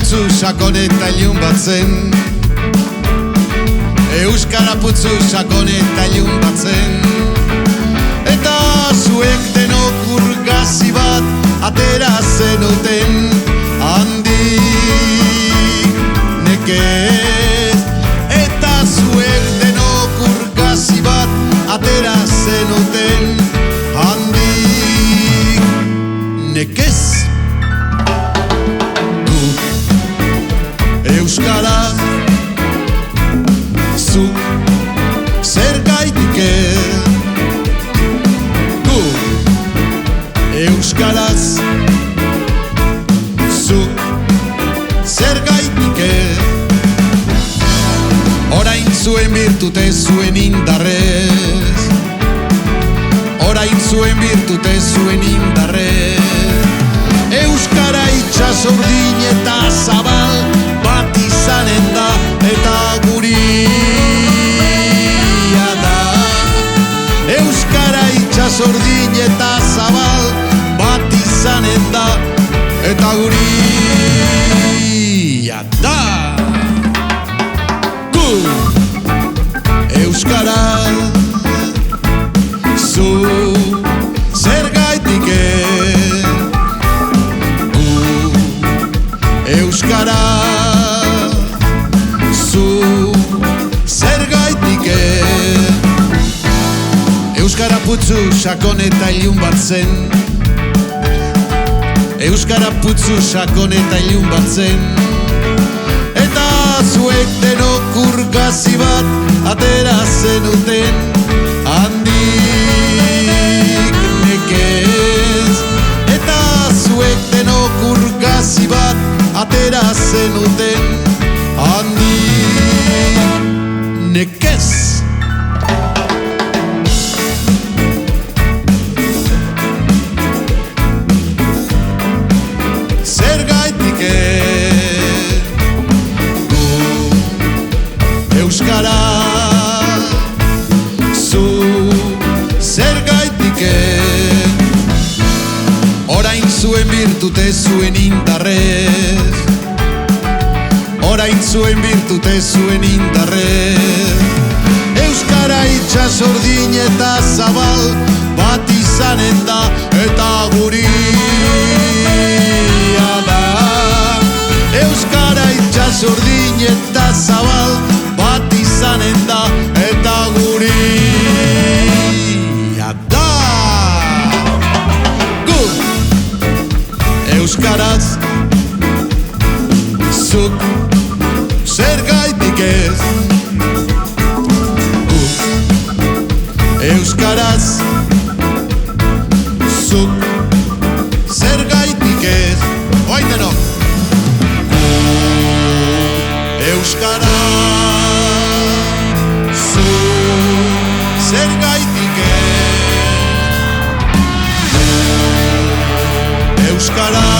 putzu sakon eta ilun bat zen. Euskara putzu sakon eta ilun bat zen. Eta zuek denok urgazi bat atera zenuten handik nekez. Eta zuek denok urgazi bat atera zenuten handik nekez. Euskara, zu zer gaitik gu euskaraz, zu zer gaitik orain zuen birtute zuen indarrez, orain zuen birtute zuen indarrez. Euskara itxas urdin eta zabal bat izanen da eta guria da. Euskara itxas urdin eta zabal bat izanen da eta guria da. Gu euskara, zu zer gaitik euskara, zu zer gaitik euskara putzu sakon eta ilun bat zen. Euskara putzu sakon eta ilun bat zen. Eta zuek denok urgazi bat atera zenuten handik nekez. Eta zuek denok urgazi bat atera zenuten handik nekez. Zer gaitik gu euskara, zu zer gaitik orain zuen birtute zuen indarrez, orain zuen birtute zuen indarrez. Euskara itxas urdin eta zabal bat izanen da eta guria da. Euskara itxas urdin eta zabal bat izanen da eta guria da. Euskaraz, zuk zer gaitik ez gu euskaraz, zuk zer gaitik ez oain denok gu euskara, zuk zer gaitik ez euskara,